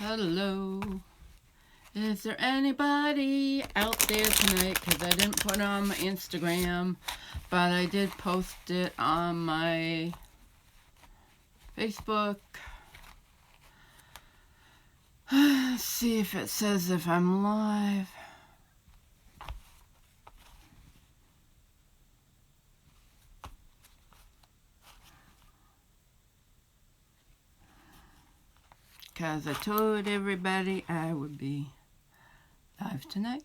Hello. Is there anybody out there tonight? Because I didn't put it on my Instagram, but I did post it on my Facebook. Let's see if it says if I'm live. Because I told everybody I would be live tonight.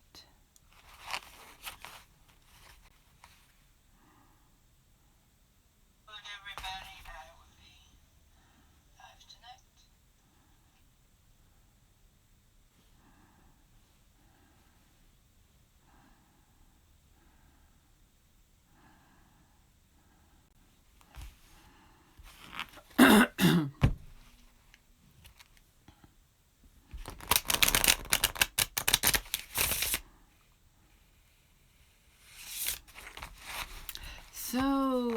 So,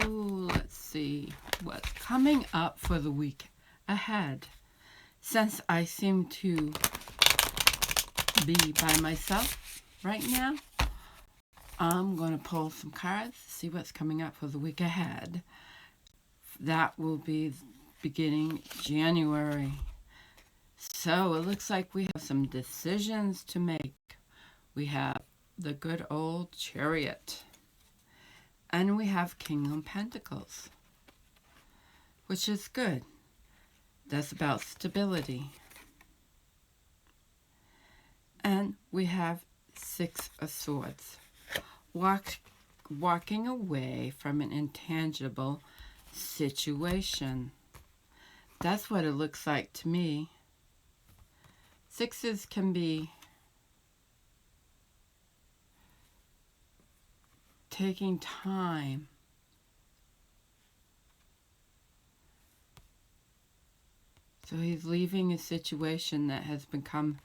let's see what's coming up for the week ahead. Since I seem to be by myself right now, I'm going to pull some cards, see what's coming up for the week ahead. That will be beginning January. So, it looks like we have some decisions to make. We have the good old Chariot. And we have King of Pentacles, which is good. That's about stability. And we have Six of Swords. Walking away from an intangible situation. That's what it looks like to me. Sixes can be taking time. So he's leaving a situation that has become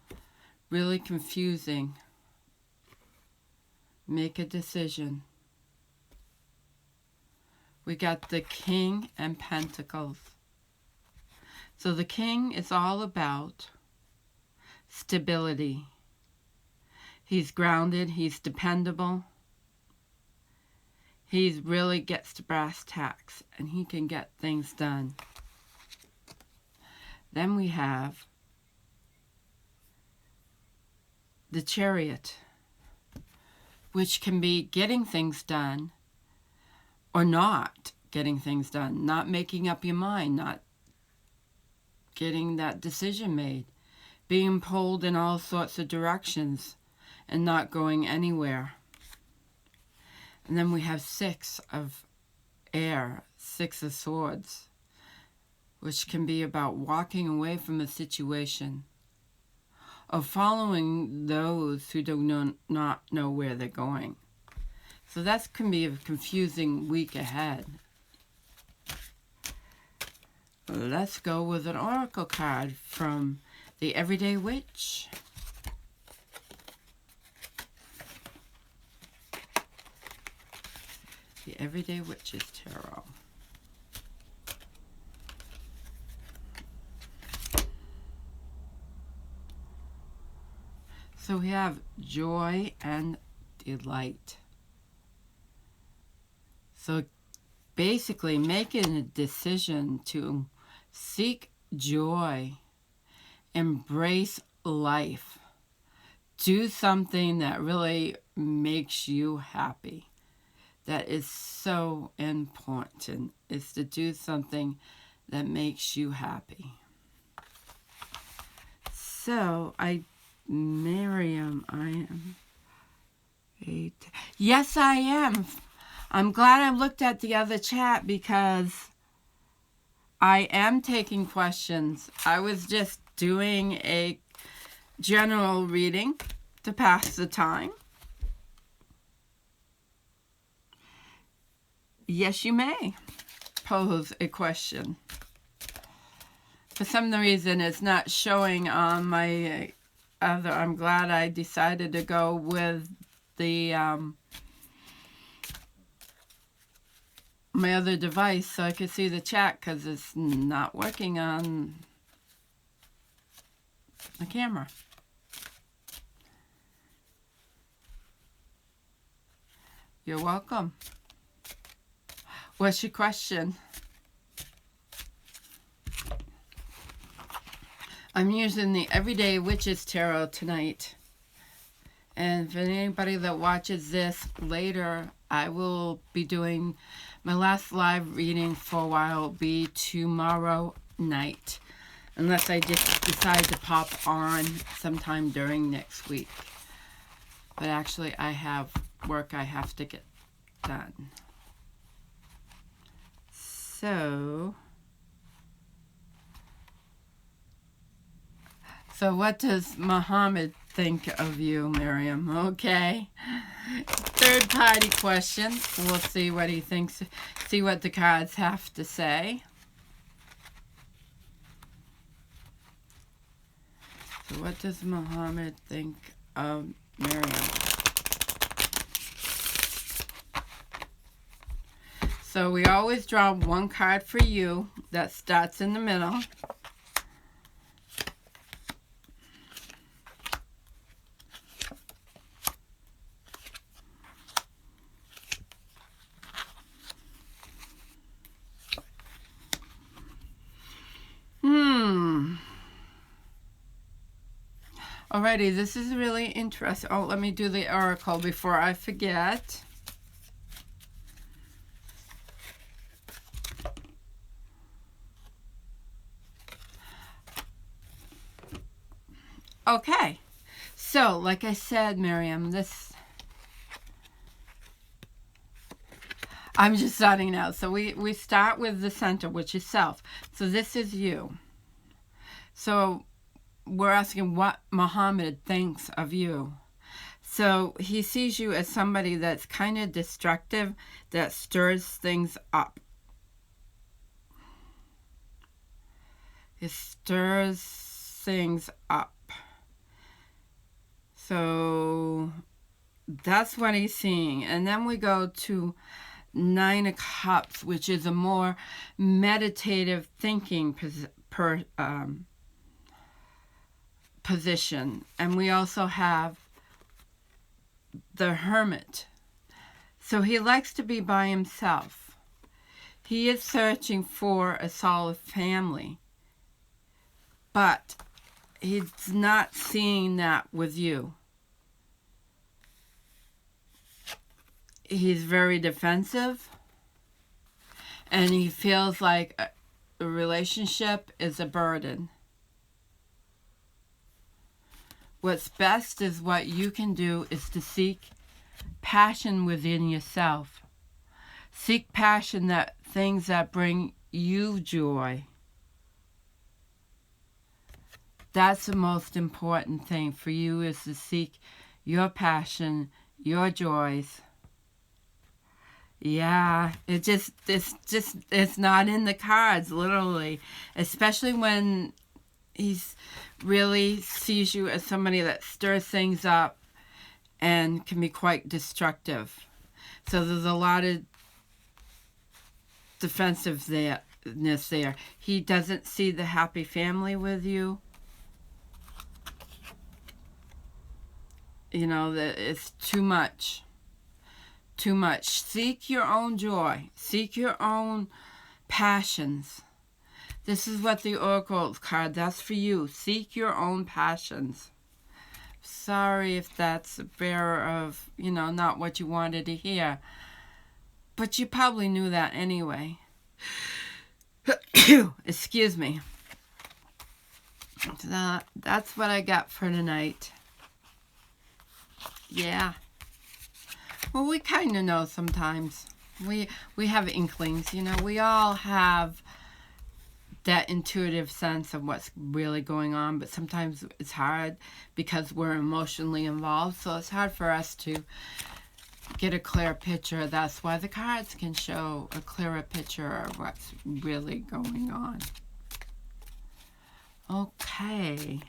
really confusing. Make a decision. We got the King and Pentacles. So the King is all about stability. He's grounded, he's dependable. He really gets to brass tacks, and he can get things done. Then we have the Chariot, which can be getting things done or not getting things done, not making up your mind, not getting that decision made, being pulled in all sorts of directions and not going anywhere. And then we have Six of Air, Six of Swords, which can be about walking away from a situation or following those who do not know where they're going. So that can be a confusing week ahead. Let's go with an oracle card from the Everyday Witch. The Everyday Witch's Tarot. So we have joy and delight. So basically making a decision to seek joy, embrace life, do something that really makes you happy. That is so important, is to do something that makes you happy. So, Miriam, I am 8. Yes, I am. I'm glad I looked at the other chat because I am taking questions. I was just doing a general reading to pass the time. Yes, you may pose a question. For some reason, it's not showing on my other. I'm glad I decided to go with the my other device so I could see the chat, because it's not working on the camera. You're welcome. What's your question? I'm using the Everyday Witches Tarot tonight. And for anybody that watches this later, I will be doing my last live reading for a while will be tomorrow night. Unless I just decide to pop on sometime during next week. But actually, I have work I have to get done. So what does Muhammad think of you, Miriam? Okay. Third party question. We'll see what he thinks. See what the cards have to say. So what does Muhammad think of Miriam? So we always draw one card for you that starts in the middle. Alrighty, this is really interesting. Oh, let me do the oracle before I forget. Okay, so like I said, Miriam, I'm just starting now. So we start with the center, which is self. So this is you. So we're asking what Muhammad thinks of you. So he sees you as somebody that's kind of destructive, that stirs things up. It stirs things up. So that's what he's seeing. And then we go to Nine of Cups, which is a more meditative thinking position. And we also have the Hermit. So he likes to be by himself. He is searching for a solid family. But he's not seeing that with you. He's very defensive. And he feels like a relationship is a burden. What's best is what you can do is to seek passion within yourself. Seek passion, that things that bring you joy. That's the most important thing for you, is to seek your passion, your joys. Yeah, it's not in the cards, literally. Especially when he's really sees you as somebody that stirs things up and can be quite destructive. So there's a lot of defensiveness there. He doesn't see the happy family with you. You know, that it's too much. Too much. Seek your own joy. Seek your own passions. This is what the Oracle card, that's for you. Seek your own passions. Sorry if that's a bearer of, not what you wanted to hear. But you probably knew that anyway. Excuse me. That's what I got for tonight. Yeah. Well, we kind of know sometimes. We have inklings, we all have that intuitive sense of what's really going on, but sometimes it's hard because we're emotionally involved, so it's hard for us to get a clear picture. That's why the cards can show a clearer picture of what's really going on. Okay.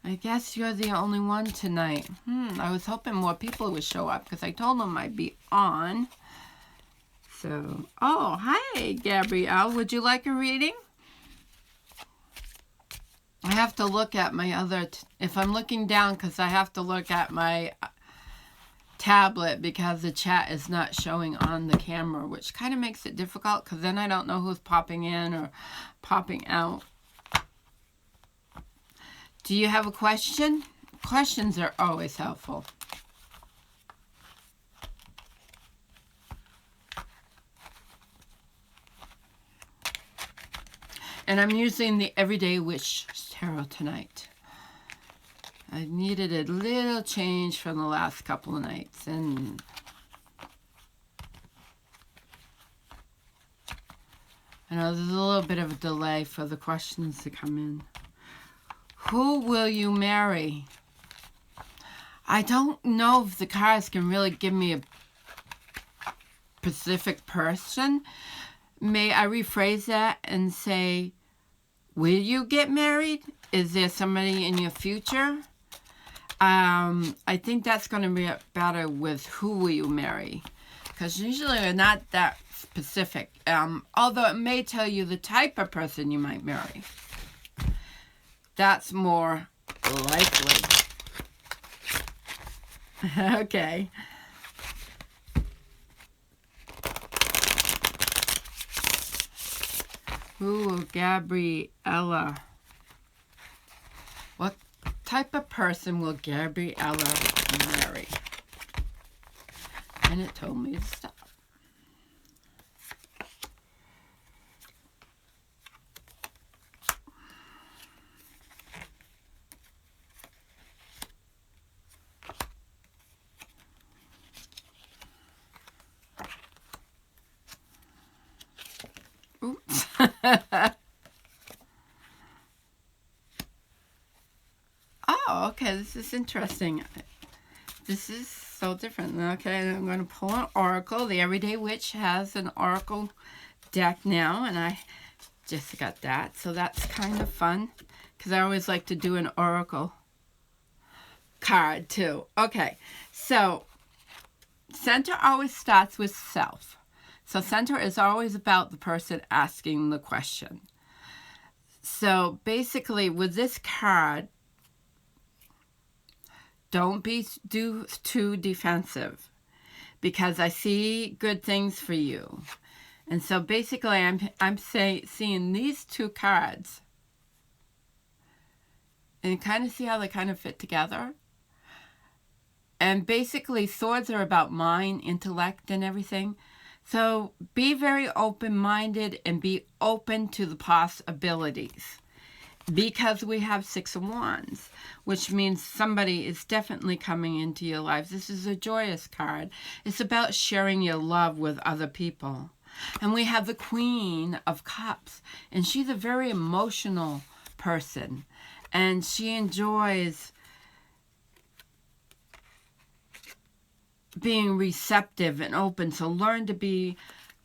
I guess you're the only one tonight. I was hoping more people would show up because I told them I'd be on. So, oh, hi, Gabrielle. Would you like a reading? I have to look at my other, if I'm looking down, because I have to look at my tablet because the chat is not showing on the camera, which kind of makes it difficult because then I don't know who's popping in or popping out. Do you have a question? Questions are always helpful. And I'm using the Everyday Witch Tarot tonight. I needed a little change from the last couple of nights, and I know there's a little bit of a delay for the questions to come in. Who will you marry? I don't know if the cards can really give me a specific person. May I rephrase that and say, will you get married? Is there somebody in your future? I think that's going to be better with who will you marry, because usually they're not that specific, although it may tell you the type of person you might marry. That's more likely. Okay. Who will Gabriella? What type of person will Gabriella marry? And it told me to stop. Oops. Oh, okay, this is interesting. This is so different. Okay, I'm going to pull an oracle. The Everyday Witch has an oracle deck now, and I just got that. So that's kind of fun, because I always like to do an oracle card too. Okay, so center always starts with self. So center is always about the person asking the question. So basically with this card, don't be too defensive, because I see good things for you. And so basically I'm seeing these two cards and kind of see how they kind of fit together. And basically swords are about mind, intellect, and everything. So be very open-minded and be open to the possibilities, because we have Six of Wands, which means somebody is definitely coming into your lives. This is a joyous card. It's about sharing your love with other people. And we have the Queen of Cups, and she's a very emotional person, and she enjoys being receptive and open. So learn to be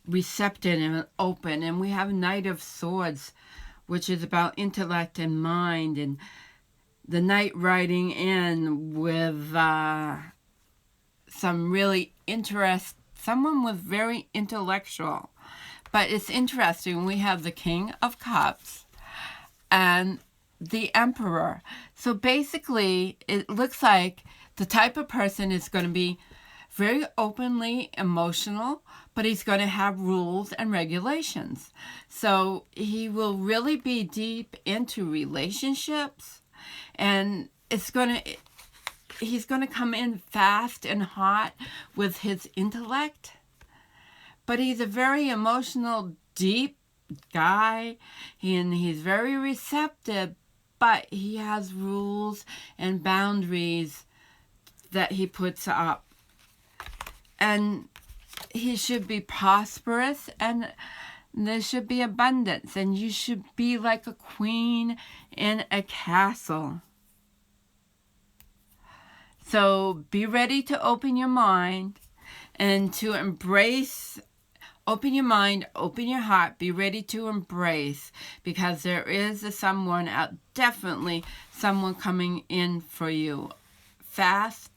receptive and open. And we have Knight of Swords, which is about intellect and mind, and the Knight riding in with some really someone with very intellectual. But it's interesting, we have the King of Cups and the Emperor. So basically, it looks like the type of person is going to be very openly emotional, but he's going to have rules and regulations. So he will really be deep into relationships, and he's going to come in fast and hot with his intellect. But he's a very emotional, deep guy, and he's very receptive, but he has rules and boundaries that he puts up. And he should be prosperous, and there should be abundance, and you should be like a queen in a castle. So be ready to open your mind and to embrace. Open your mind, open your heart, be ready to embrace, because there is someone out, definitely someone coming in for you. Fast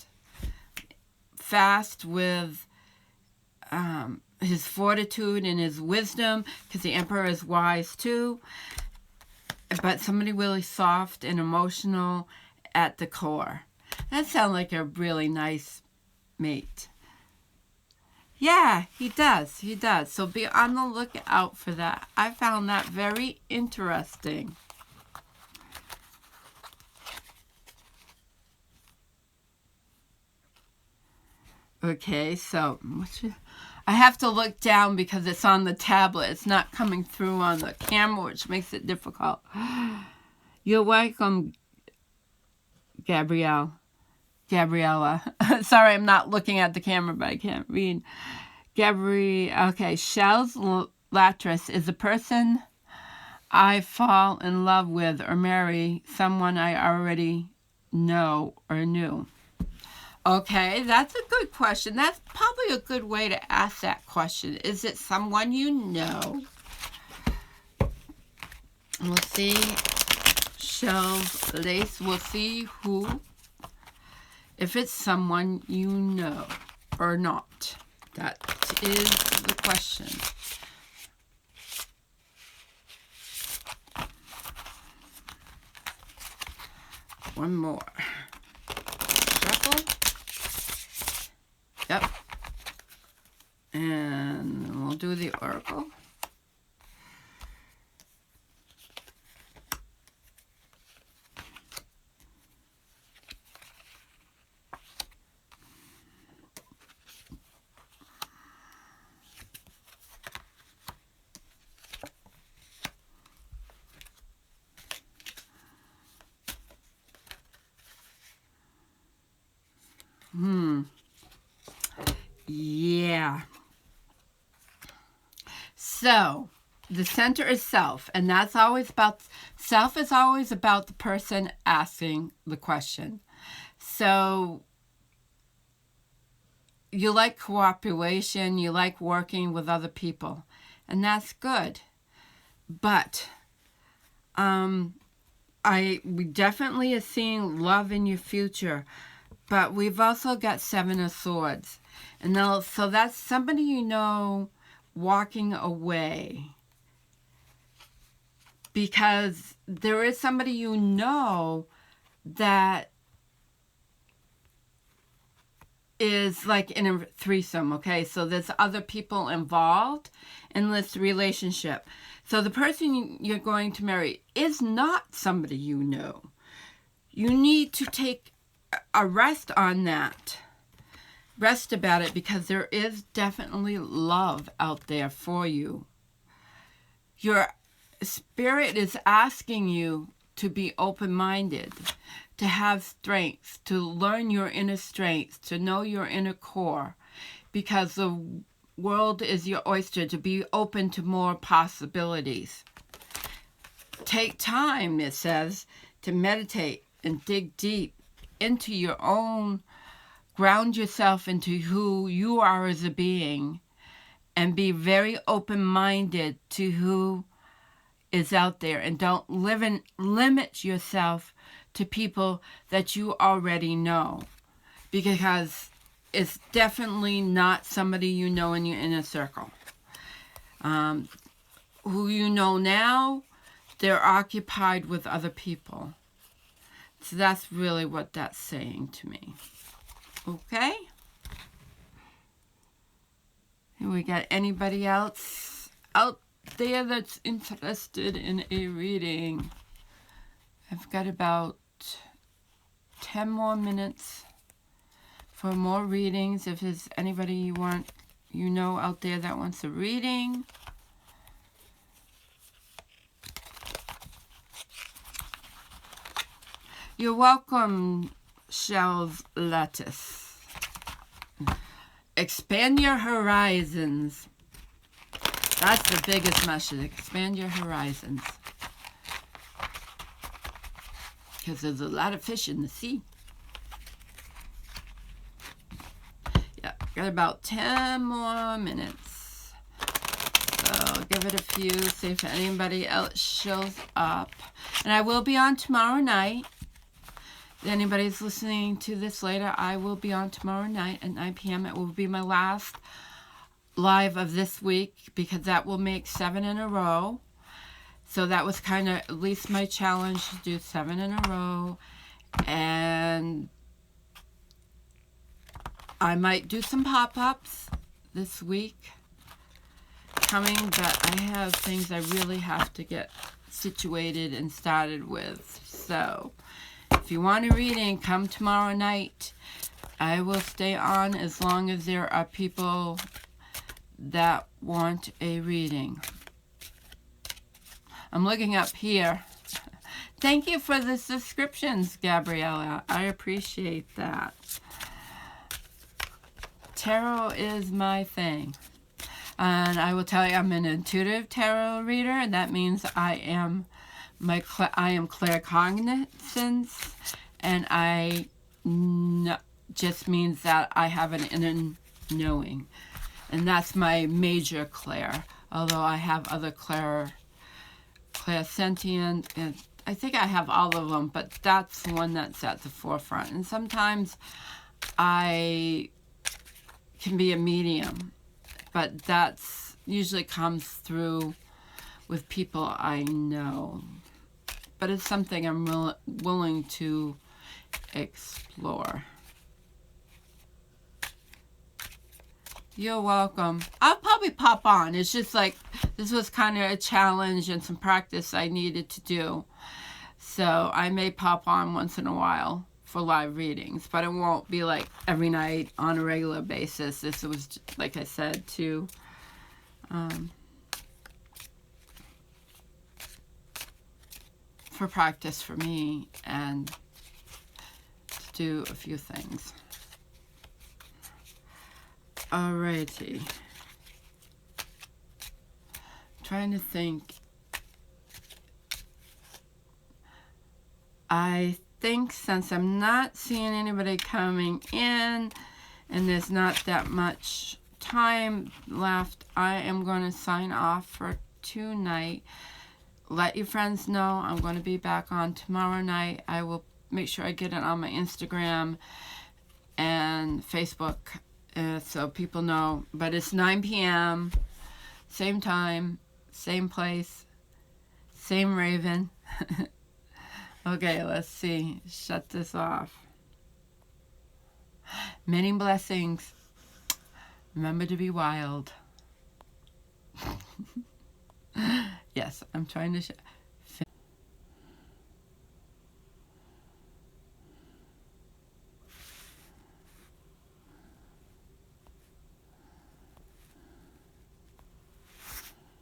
with his fortitude and his wisdom, because the Emperor is wise too. but somebody really soft and emotional at the core. That sounds like a really nice mate. Yeah, he does. He does. So be on the lookout for that. I found that very interesting. Okay, so I have to look down because it's on the tablet. It's not coming through on the camera, which makes it difficult. You're welcome, Gabriella. Sorry, I'm not looking at the camera, but I can't read. Okay, Shells Latris is a person I fall in love with or marry someone I already know or knew. Okay, that's a good question. That's probably a good way to ask that question. Is it someone you know? We'll see. Shells Lace. We'll see who. If it's someone you know or not. That is the question. One more. Shuffle. Yep. And we'll do the oracle. Yeah. So, the center is self, and that's always about, self is always about the person asking the question. So, you like cooperation, you like working with other people, and that's good. But, we definitely are seeing love in your future, but we've also got Seven of Swords. And now, so that's somebody you know walking away. Because there is somebody you know that is like in a threesome, okay? So there's other people involved in this relationship. So the person you're going to marry is not somebody you know. You need to take a rest on that. Rest about it, because there is definitely love out there for you. Your spirit is asking you to be open-minded, to have strength, to learn your inner strength, to know your inner core, because the world is your oyster, to be open to more possibilities. Take time, it says, to meditate and dig deep into your own, ground yourself into who you are as a being, and be very open-minded to who is out there, and don't limit yourself to people that you already know, because it's definitely not somebody you know in your inner circle. Who you know now, they're occupied with other people. So that's really what that's saying to me. Okay? And we got anybody else out there that's interested in a reading? I've got about 10 more minutes for more readings. If there's anybody you know out there that wants a reading. You're welcome, Shells Lattice. Expand your horizons. That's the biggest message. Expand your horizons. Because there's a lot of fish in the sea. Yeah, got about 10 more minutes. So give it a few, see if anybody else shows up. And I will be on tomorrow night. If anybody's listening to this later, I will be on tomorrow night at 9 p.m. It will be my last live of this week, because that will make 7 in a row. So that was kind of at least my challenge, to do 7 in a row. And I might do some pop-ups this week coming, but I have things I really have to get situated and started with. So if you want a reading, come tomorrow night. I will stay on as long as there are people that want a reading. I'm looking up here. Thank you for the subscriptions, Gabriella. I appreciate that. Tarot is my thing. And I will tell you, I'm an intuitive tarot reader, and that means I am claircognizance, and I just means that I have an inner knowing, and that's my major clair. Although I have other clairsentient, and I think I have all of them, but that's the one that's at the forefront. And sometimes I can be a medium, but that's usually comes through with people I know. But it's something I'm willing to explore. You're welcome. I'll probably pop on. It's just like, this was kind of a challenge and some practice I needed to do. So I may pop on once in a while for live readings, but it won't be like every night on a regular basis. This was, like I said, to for practice for me and to do a few things. Alrighty. Trying to think. I think since I'm not seeing anybody coming in and there's not that much time left, I am going to sign off for tonight. Let your friends know I'm going to be back on tomorrow night. I will make sure I get it on my Instagram and Facebook so people know. But it's 9 p.m., same time, same place, same Raven. Okay, let's see. Shut this off. Many blessings. Remember to be wild. Yes, I'm trying to